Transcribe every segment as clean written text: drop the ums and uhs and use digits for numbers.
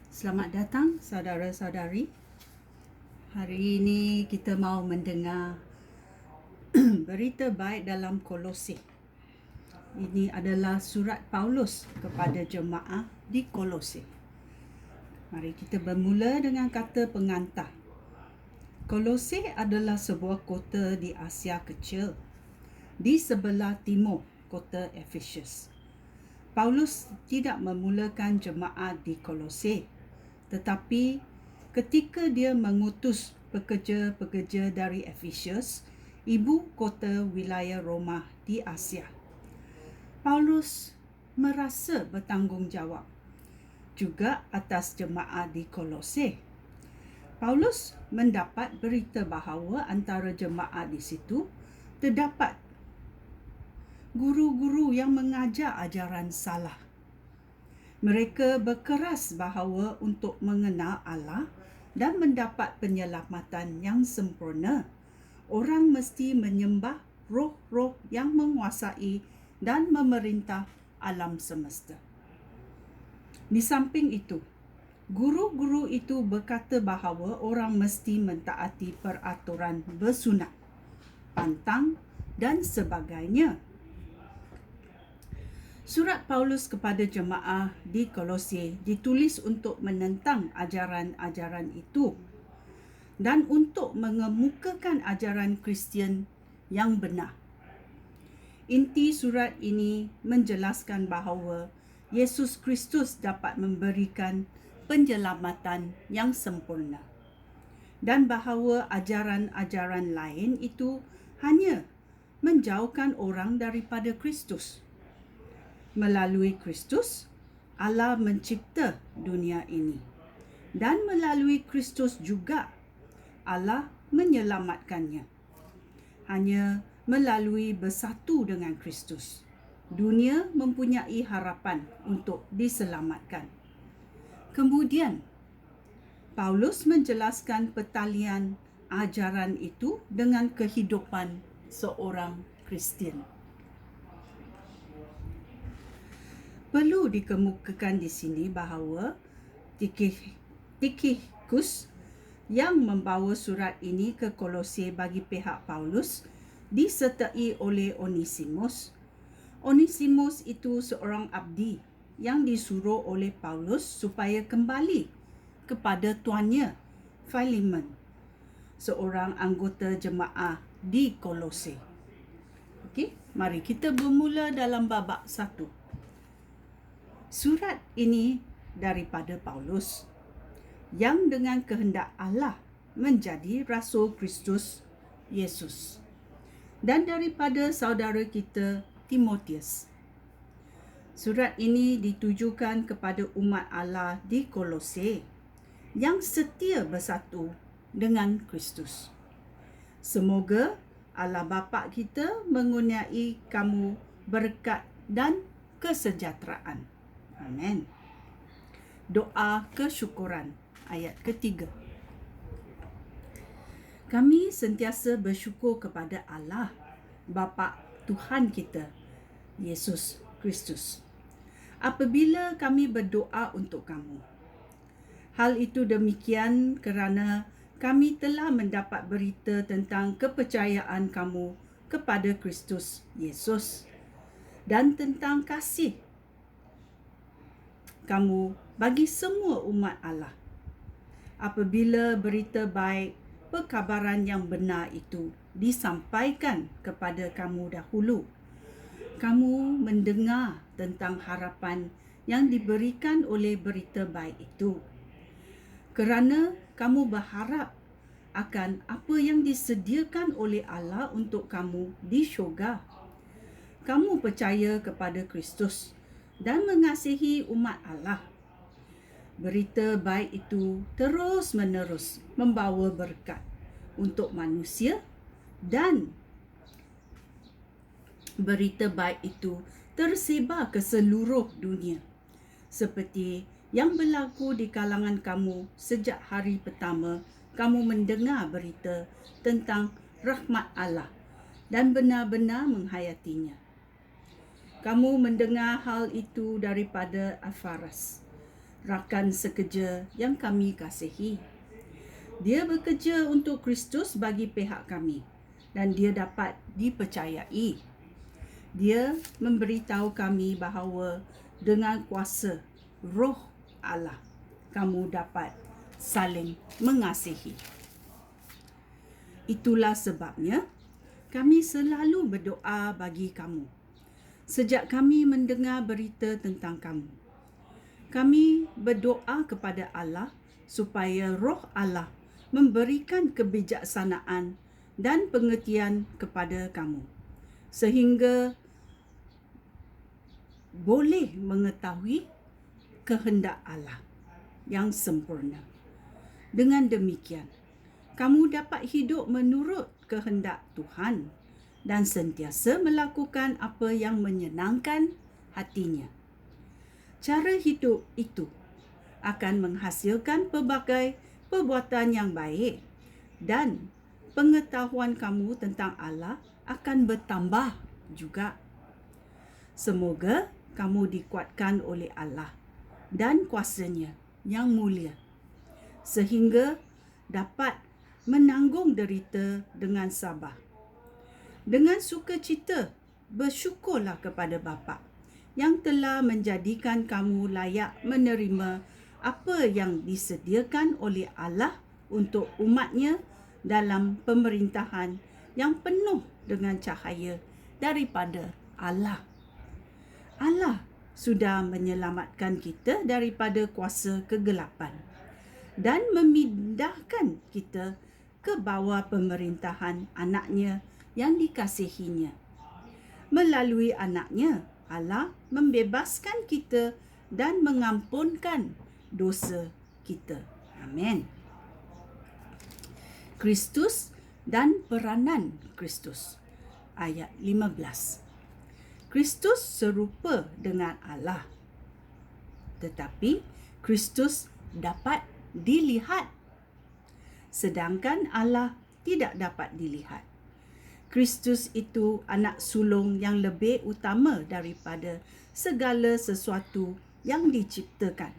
Selamat datang saudara-saudari. Hari ini kita mau mendengar berita baik dalam Kolose. Ini adalah surat Paulus kepada jemaah di Kolose. Mari kita bermula dengan kata pengantar. Kolose adalah sebuah kota di Asia Kecil, di sebelah timur kota Efesus. Paulus tidak memulakan jemaat di Kolose, tetapi ketika dia mengutus pekerja-pekerja dari Efesus, ibu kota wilayah Roma di Asia, Paulus merasa bertanggungjawab juga atas jemaat di Kolose. Paulus mendapat berita bahawa antara jemaat di situ terdapat guru-guru yang mengajar ajaran salah. Mereka berkeras bahawa untuk mengenal Allah dan mendapat penyelamatan yang sempurna, orang mesti menyembah roh-roh yang menguasai dan memerintah alam semesta. Di samping itu, guru-guru itu berkata bahawa orang mesti mentaati peraturan bersunat, pantang dan sebagainya. Surat Paulus kepada jemaah di Kolose ditulis untuk menentang ajaran-ajaran itu dan untuk mengemukakan ajaran Kristian yang benar. Inti surat ini menjelaskan bahawa Yesus Kristus dapat memberikan penyelamatan yang sempurna dan bahawa ajaran-ajaran lain itu hanya menjauhkan orang daripada Kristus. Melalui Kristus, Allah mencipta dunia ini. Dan melalui Kristus juga, Allah menyelamatkannya. Hanya melalui bersatu dengan Kristus, dunia mempunyai harapan untuk diselamatkan. Kemudian, Paulus menjelaskan pertalian ajaran itu dengan kehidupan seorang Kristian. Perlu dikemukakan di sini bahawa Tikhikus yang membawa surat ini ke Kolose bagi pihak Paulus disertai oleh Onesimus. Onesimus itu seorang abdi yang disuruh oleh Paulus supaya kembali kepada tuannya, Philemon, seorang anggota jemaah di Kolose. Okey, mari kita bermula dalam babak 1. Surat ini daripada Paulus yang dengan kehendak Allah menjadi Rasul Kristus Yesus, dan daripada saudara kita Timotius. Surat ini ditujukan kepada umat Allah di Kolose yang setia bersatu dengan Kristus. Semoga Allah Bapa kita mengurniai kamu berkat dan kesejahteraan. Amin. Doa kesyukuran ayat ketiga. Kami sentiasa bersyukur kepada Allah, Bapa Tuhan kita, Yesus Kristus, apabila kami berdoa untuk kamu. Hal itu demikian kerana kami telah mendapat berita tentang kepercayaan kamu kepada Kristus Yesus dan tentang kasih kamu bagi semua umat Allah. Apabila berita baik, perkabaran yang benar itu disampaikan kepada kamu dahulu, kamu mendengar tentang harapan yang diberikan oleh berita baik itu. Kerana kamu berharap akan apa yang disediakan oleh Allah untuk kamu di syurga. Kamu percaya kepada Kristus dan mengasihi umat Allah. Berita baik itu terus-menerus membawa berkat untuk manusia dan berita baik itu tersebar ke seluruh dunia, seperti yang berlaku di kalangan kamu sejak hari pertama kamu mendengar berita tentang rahmat Allah dan benar-benar menghayatinya. Kamu mendengar hal itu daripada Afaras, rakan sekerja yang kami kasihi. Dia bekerja untuk Kristus bagi pihak kami dan dia dapat dipercayai. Dia memberitahu kami bahawa dengan kuasa Roh Allah, kamu dapat saling mengasihi. Itulah sebabnya kami selalu berdoa bagi kamu. Sejak kami mendengar berita tentang kamu, kami berdoa kepada Allah supaya Roh Allah memberikan kebijaksanaan dan pengertian kepada kamu, sehingga boleh mengetahui kehendak Allah yang sempurna. Dengan demikian, kamu dapat hidup menurut kehendak Tuhan dan sentiasa melakukan apa yang menyenangkan hatinya. Cara hidup itu akan menghasilkan pelbagai perbuatan yang baik dan pengetahuan kamu tentang Allah akan bertambah juga. Semoga kamu dikuatkan oleh Allah dan kuasa-Nya yang mulia, sehingga dapat menanggung derita dengan sabar. Dengan sukacita, bersyukurlah kepada Bapa yang telah menjadikan kamu layak menerima apa yang disediakan oleh Allah untuk umat-Nya dalam pemerintahan yang penuh dengan cahaya daripada Allah. Allah sudah menyelamatkan kita daripada kuasa kegelapan dan memindahkan kita ke bawah pemerintahan anak-Nya yang dikasihinya. Melalui anak-Nya, Allah membebaskan kita dan mengampunkan dosa kita. Amin. Kristus dan peranan Kristus. Ayat 15. Kristus serupa dengan Allah, tetapi Kristus dapat dilihat, sedangkan Allah tidak dapat dilihat. Kristus itu anak sulung yang lebih utama daripada segala sesuatu yang diciptakan.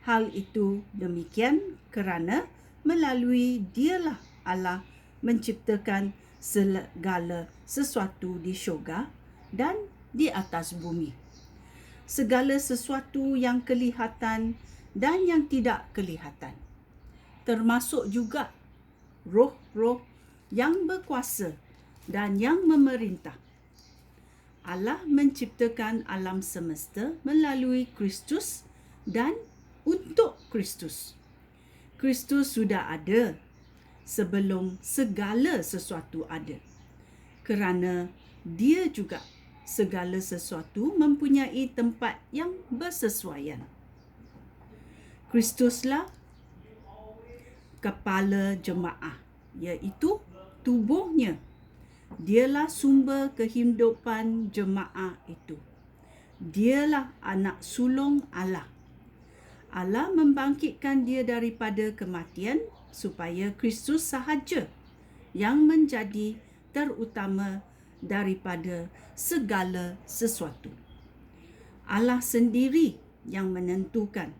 Hal itu demikian kerana melalui Dialah Allah menciptakan segala sesuatu di syurga dan di atas bumi. Segala sesuatu yang kelihatan dan yang tidak kelihatan, termasuk juga roh-roh yang berkuasa dan yang memerintah. Allah menciptakan alam semesta melalui Kristus dan untuk Kristus. Kristus sudah ada sebelum segala sesuatu ada, kerana Dia juga segala sesuatu mempunyai tempat yang bersesuaian. Kristuslah kepala jemaah, iaitu tubuhnya. Dialah sumber kehidupan jemaah itu. Dialah anak sulung Allah. Allah membangkitkan Dia daripada kematian supaya Kristus sahaja yang menjadi terutama daripada segala sesuatu. Allah sendiri yang menentukan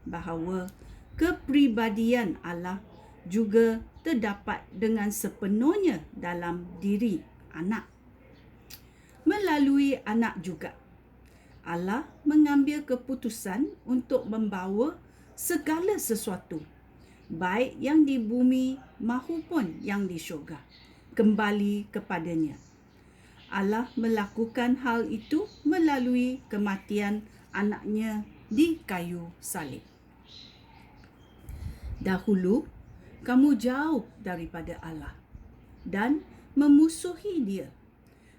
bahawa kepribadian Allah juga terdapat dengan sepenuhnya dalam diri anak. Melalui anak juga, Allah mengambil keputusan untuk membawa segala sesuatu, baik yang di bumi maupun yang di syurga, kembali kepadanya. Allah melakukan hal itu melalui kematian anak-Nya di kayu salib. Dahulu, kamu jauh daripada Allah dan memusuhi Dia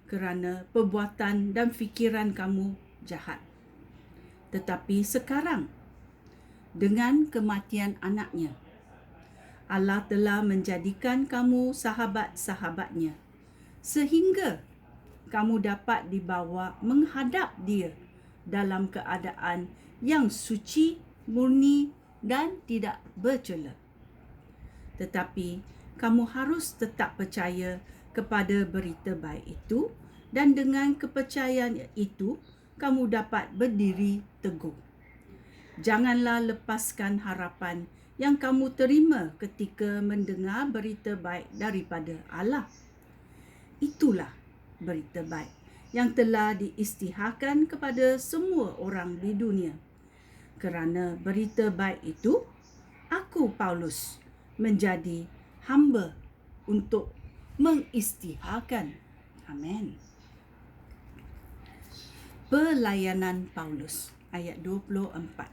kerana perbuatan dan fikiran kamu jahat. Tetapi sekarang, dengan kematian anak-Nya, Allah telah menjadikan kamu sahabat-sahabat-Nya, sehingga kamu dapat dibawa menghadap Dia dalam keadaan yang suci, murni dan tidak bercela. Tetapi kamu harus tetap percaya kepada berita baik itu, dan dengan kepercayaan itu kamu dapat berdiri teguh. Janganlah lepaskan harapan yang kamu terima ketika mendengar berita baik daripada Allah. Itulah berita baik yang telah diisytiharkan kepada semua orang di dunia. Kerana berita baik itu, aku Paulus menjadi hamba untuk mengisytiharkan. Amin. Pelayanan Paulus ayat 24.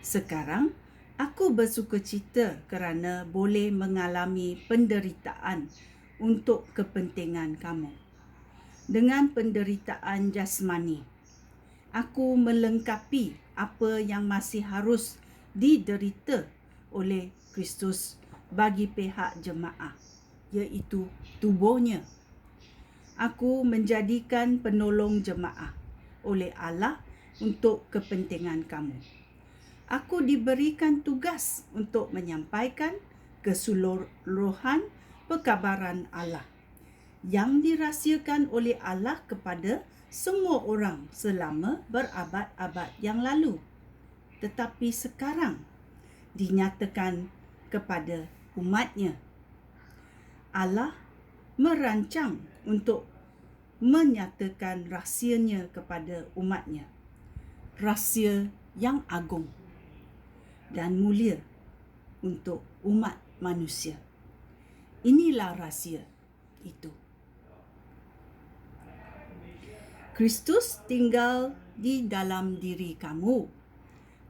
Sekarang aku bersukacita kerana boleh mengalami penderitaan untuk kepentingan kamu. Dengan penderitaan jasmani, aku melengkapi apa yang masih harus diderita oleh Kristus bagi pihak jemaah, iaitu tubuhnya. Aku menjadikan penolong jemaah oleh Allah untuk kepentingan kamu. Aku diberikan tugas untuk menyampaikan keseluruhan perkabaran Allah yang dirahsiakan oleh Allah kepada semua orang selama berabad-abad yang lalu, tetapi sekarang dinyatakan kepada umatnya. Allah merancang untuk menyatakan rahsianya kepada umatnya. Rahsia yang agung dan mulia untuk umat manusia. Inilah rahsia itu. Kristus tinggal di dalam diri kamu,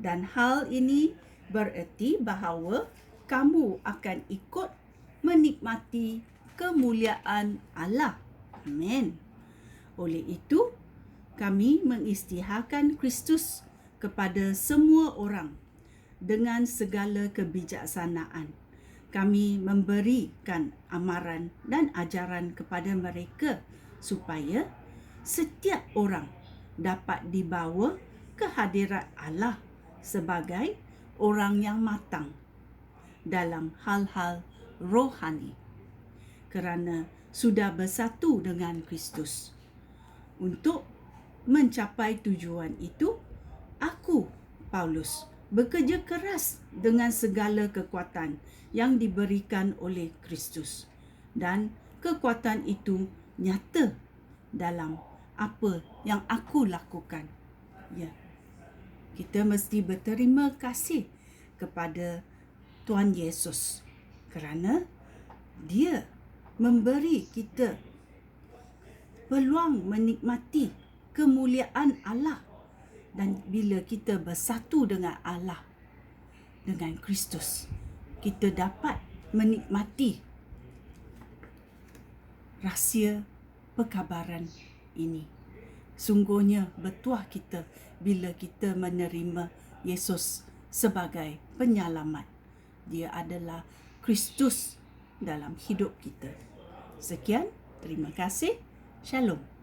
dan hal ini bererti bahawa kamu akan ikut menikmati kemuliaan Allah. Amin. Oleh itu, kami mengisytiharkan Kristus kepada semua orang dengan segala kebijaksanaan. Kami memberikan amaran dan ajaran kepada mereka supaya setiap orang dapat dibawa ke hadirat Allah sebagai orang yang matang dalam hal-hal rohani, kerana sudah bersatu dengan Kristus. Untuk mencapai tujuan itu, aku, Paulus, bekerja keras dengan segala kekuatan yang diberikan oleh Kristus, dan kekuatan itu nyata dalam apa yang aku lakukan. Ya, kita mesti berterima kasih kepada Tuhan Yesus kerana Dia memberi kita peluang menikmati kemuliaan Allah. Dan bila kita bersatu dengan Allah, dengan Kristus, kita dapat menikmati rahsia perkabaran ini. Sungguhnya bertuah kita bila kita menerima Yesus sebagai penyelamat. Dia adalah Kristus dalam hidup kita. Sekian, terima kasih. Shalom.